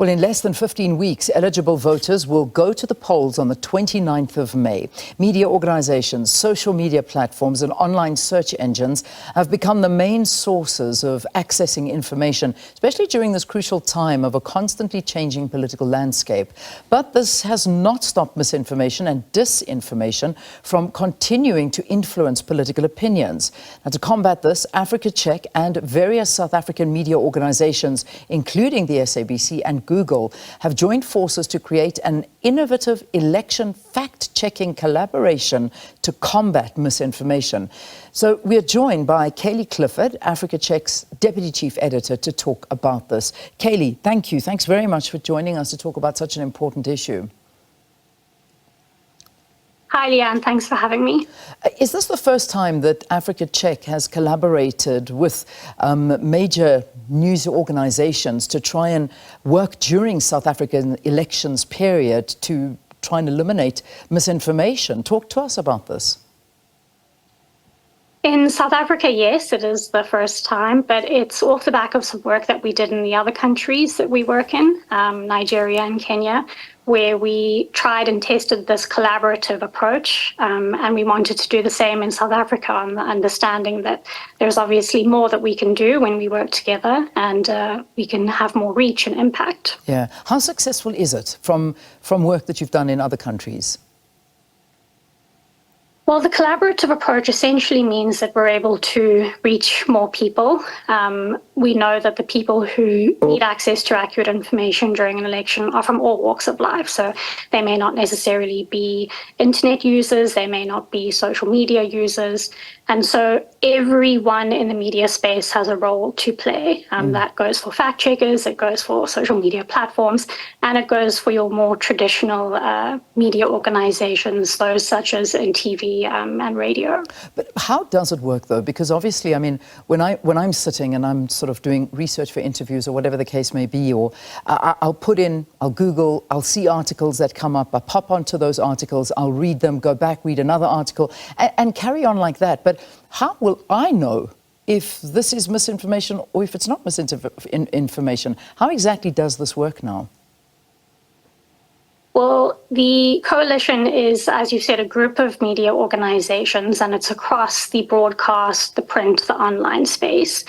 Well, in less than 15 weeks, eligible voters will go to the polls on the 29th of May. Media organizations, social media platforms and online search engines have become the main sources of accessing information, especially during this crucial time of a constantly changing political landscape. But this has not stopped misinformation and disinformation from continuing to influence political opinions. Now, to combat this, Africa Check and various South African media organizations, including the SABC and Google, have joined forces to create an innovative election fact-checking collaboration to combat misinformation. So we are joined by Cayley Clifford, Africa Check's Deputy Chief Editor, to talk about this. Cayley, thank you. Thanks very much for joining us to talk about such an important issue. Hi, Leanne. Thanks for having me. Is this the first time that Africa Check has collaborated with major news organizations to try and work during South African elections period to try and eliminate misinformation? Talk to us about this. In South Africa, yes, it is the first time, but it's off the back of some work that we did in the other countries that we work in, Nigeria and Kenya, where we tried and tested this collaborative approach, and we wanted to do the same in South Africa, on the understanding that there's obviously more that we can do when we work together, and we can have more reach and impact. Yeah. How successful is it from work that you've done in other countries? Well, the collaborative approach essentially means that we're able to reach more people. We know that the people who need access to accurate information during an election are from all walks of life. So they may not necessarily be internet users, they may not be social media users. And so everyone in the media space has a role to play. That goes for fact checkers, it goes for social media platforms, and it goes for your more traditional media organizations, those such as in TV and radio. But how does it work, though? Because obviously, I mean, when I'm sitting and I'm sort of doing research for interviews or whatever the case may be, or I'll Google, I'll see articles that come up, I pop onto those articles, I'll read them, go back, read another article, and carry on like that. But how will I know if this is misinformation or if it's not misinformation? How exactly does this work now? Well, the coalition is, as you said, a group of media organizations, and it's across the broadcast, the print, the online space.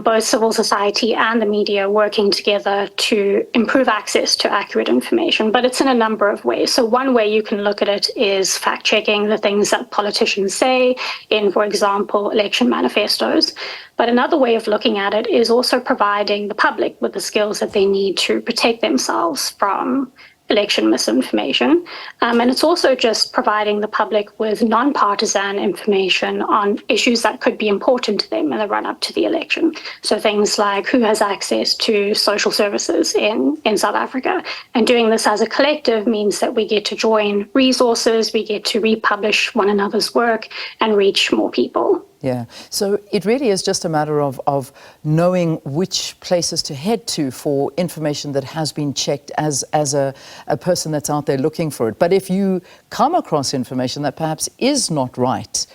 Both civil society and the media working together to improve access to accurate information, but it's in a number of ways. So one way you can look at it is fact-checking the things that politicians say in, for example, election manifestos. But another way of looking at it is also providing the public with the skills that they need to protect themselves from election misinformation. And it's also just providing the public with non-partisan information on issues that could be important to them in the run-up to the election. So things like who has access to social services in South Africa. And doing this as a collective means that we get to join resources, we get to republish one another's work and reach more people. Yeah, so it really is just a matter of knowing which places to head to for information that has been checked as a person that's out there looking for it. But if you come across information that perhaps is not right,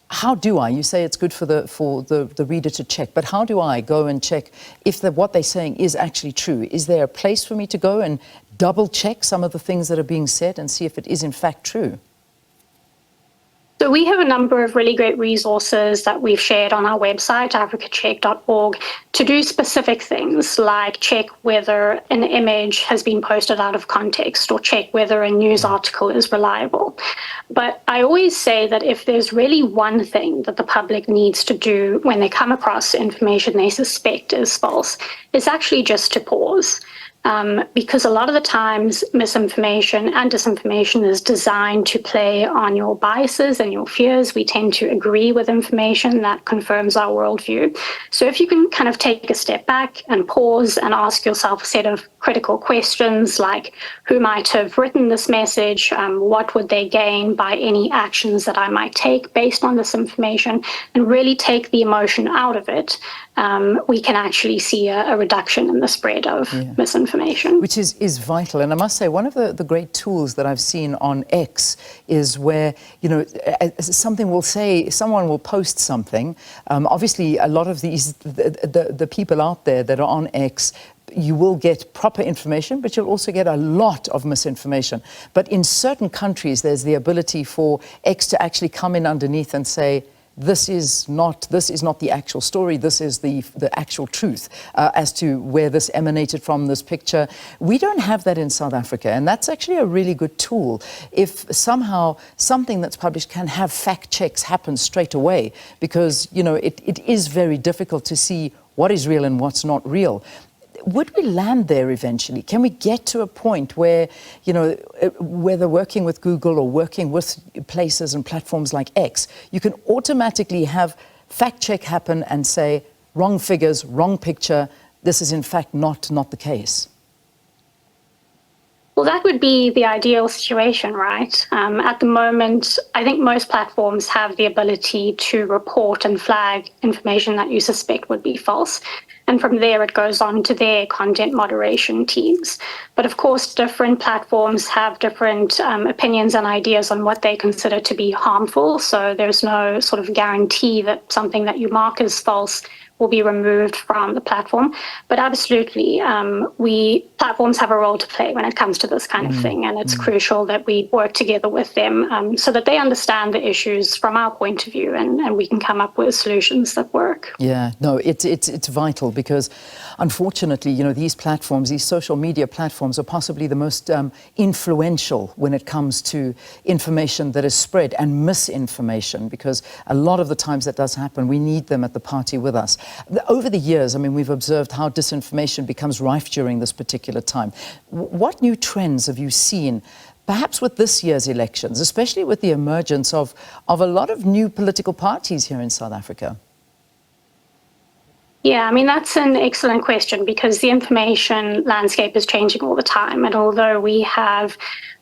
how do I? You say it's good for the reader to check, but how do I go and check if what they're saying is actually true? Is there a place for me to go and double check some of the things that are being said and see if it is in fact true? So we have a number of really great resources that we've shared on our website, africacheck.org, to do specific things like check whether an image has been posted out of context or check whether a news article is reliable. But I always say that if there's really one thing that the public needs to do when they come across information they suspect is false, it's actually just to pause. Because a lot of the times misinformation and disinformation is designed to play on your biases and your fears. We tend to agree with information that confirms our worldview. So if you can kind of take a step back and pause and ask yourself a set of critical questions like who might have written this message, what would they gain by any actions that I might take based on this information, and really take the emotion out of it, we can actually see a reduction in the spread of misinformation. Which is vital. And I must say, one of the great tools that I've seen on X is where, you know, someone will post something. Obviously, a lot of the people out there that are on X you will get proper information, but you'll also get a lot of misinformation. But in certain countries, there's the ability for X to actually come in underneath and say, this is not the actual story, this is the actual truth as to where this emanated from, this picture. We don't have that in South Africa, and that's actually a really good tool. If somehow something that's published can have fact checks happen straight away, because it is very difficult to see what is real and what's not real. Would we land there eventually? Can we get to a point where, whether working with Google or working with places and platforms like X, you can automatically have fact check happen and say, wrong figures, wrong picture, this is in fact not the case? Well, that would be the ideal situation, right? At the moment, I think most platforms have the ability to report and flag information that you suspect would be false. And from there, it goes on to their content moderation teams. But of course, different platforms have different opinions and ideas on what they consider to be harmful. So there's no sort of guarantee that something that you mark as false will be removed from the platform. But absolutely, platforms have a role to play when it comes to this kind of thing. And it's crucial that we work together with them so that they understand the issues from our point of view, and we can come up with solutions that work. Yeah, no, it's vital, because unfortunately, these platforms, these social media platforms, are possibly the most influential when it comes to information that is spread and misinformation, because a lot of the times that does happen. We need them at the party with us. Over the years, we've observed how disinformation becomes rife during this particular time. What new trends have you seen, perhaps with this year's elections, especially with the emergence of a lot of new political parties here in South Africa? Yeah, that's an excellent question, because the information landscape is changing all the time. And although we have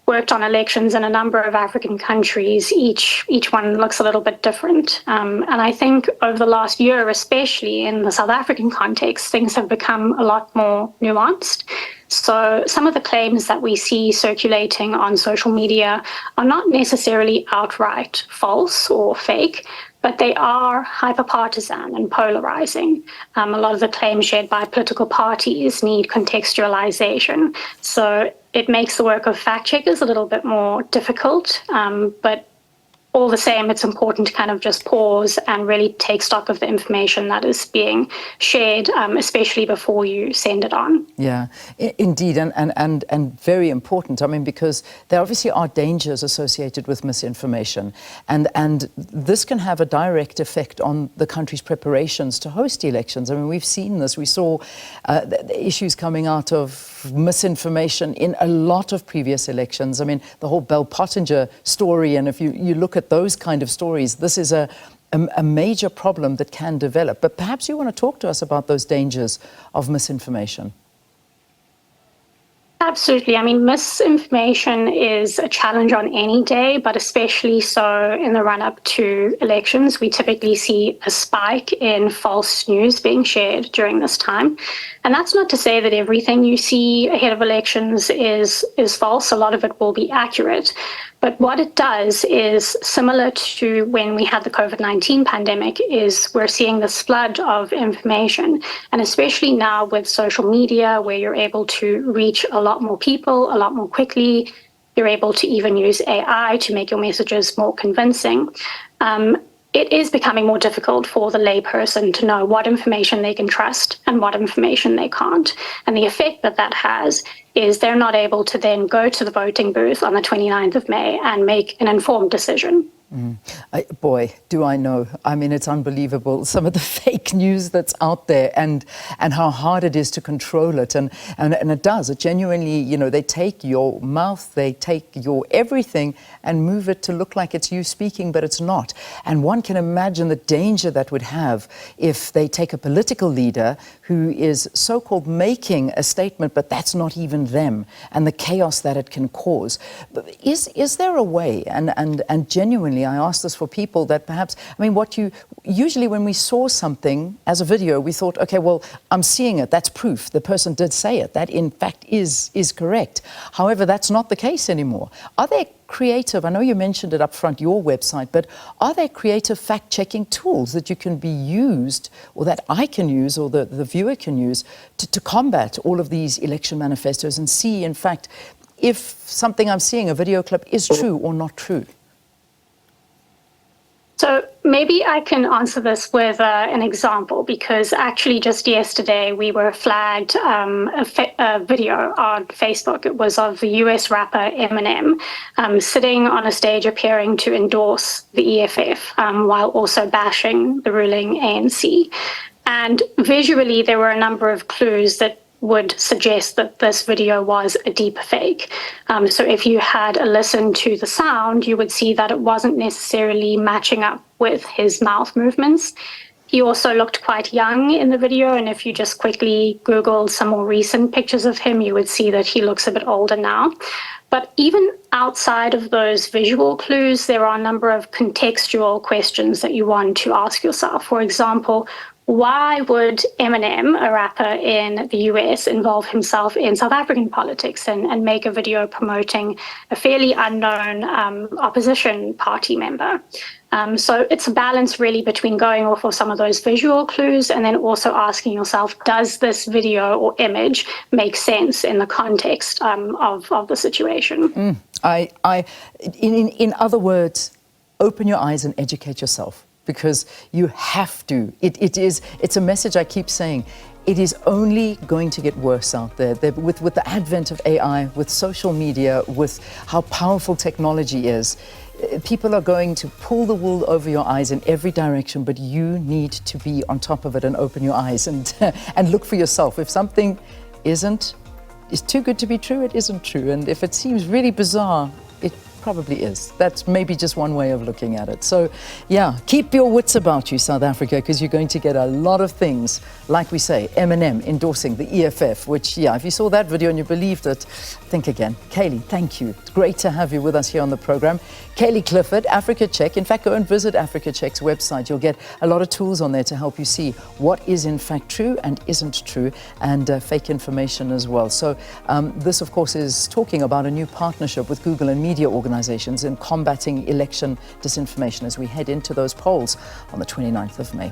worked on elections in a number of African countries, each one looks a little bit different. And I think over the last year, especially in the South African context, things have become a lot more nuanced. So some of the claims that we see circulating on social media are not necessarily outright false or fake, but they are hyper-partisan and polarizing. A lot of the claims shared by political parties need contextualization. So it makes the work of fact checkers a little bit more difficult, but all the same, it's important to kind of just pause and really take stock of the information that is being shared, especially before you send it on. Yeah, indeed, and very important. Because there obviously are dangers associated with misinformation, and this can have a direct effect on the country's preparations to host elections. We've seen this. We saw the issues coming out of misinformation in a lot of previous elections. The whole Bell Pottinger story, and if you look at those kind of stories, this is a major problem that can develop. But perhaps you want to talk to us about those dangers of misinformation. Absolutely. Misinformation is a challenge on any day, but especially so in the run-up to elections. We typically see a spike in false news being shared during this time. And that's not to say that everything you see ahead of elections is false. A lot of it will be accurate. But what it does is similar to when we had the COVID-19 pandemic, is we're seeing this flood of information. And especially now with social media, where you're able to reach a lot more people a lot more quickly, you're able to even use AI to make your messages more convincing. It is becoming more difficult for the layperson to know what information they can trust and what information they can't. And the effect that has is they're not able to then go to the voting booth on the 29th of May and make an informed decision. Boy, do I know. It's unbelievable, some of the fake news that's out there, and how hard it is to control it. And it does. It genuinely, they take your mouth, they take your everything and move it to look like it's you speaking, but it's not. And one can imagine the danger that would have if they take a political leader who is so-called making a statement, but that's not even them, and the chaos that it can cause. But is there a way, and genuinely, I ask this for people that perhaps, usually when we saw something as a video, we thought, okay, well, I'm seeing it, that's proof, the person did say it, that in fact is correct. However, that's not the case anymore. Are there creative, I know you mentioned it up front, your website, but are there creative fact-checking tools that you can be used, or that I can use, or the viewer can use, to combat all of these election manifestos and see, in fact, if something I'm seeing, a video clip, is true or not true? So maybe I can answer this with an example, because actually just yesterday we were flagged a video on Facebook. It was of the US rapper Eminem sitting on a stage appearing to endorse the EFF while also bashing the ruling ANC. And visually there were a number of clues that would suggest that this video was a deep fake. So if you had a listen to the sound, you would see that it wasn't necessarily matching up with his mouth movements. He also looked quite young in the video, and if you just quickly Googled some more recent pictures of him, you would see that he looks a bit older now. But even outside of those visual clues, there are a number of contextual questions that you want to ask yourself. For example, why would Eminem, a rapper in the US, involve himself in South African politics and make a video promoting a fairly unknown opposition party member? So it's a balance really between going off of some of those visual clues and then also asking yourself, does this video or image make sense in the context of the situation? In other words, open your eyes and educate yourself. Because you have to. It's a message I keep saying. It is only going to get worse out there. With the advent of AI, with social media, with how powerful technology is, people are going to pull the wool over your eyes in every direction, but you need to be on top of it and open your eyes and and look for yourself. If something is too good to be true, it isn't true. And if it seems really bizarre, it probably is. That's maybe just one way of looking at it. So yeah, keep your wits about you, South Africa, because you're going to get a lot of things, like we say, Eminem endorsing the EFF, which, yeah, if you saw that video and you believed it, think again. Cayley, thank you. It's great to have you with us here on the program. Cayley Clifford, Africa Check. In fact, go and visit Africa Check's website. You'll get a lot of tools on there to help you see what is in fact true and isn't true, and fake information as well. So this, of course, is talking about a new partnership with Google and media organizations in combating election disinformation as we head into those polls on the 29th of May.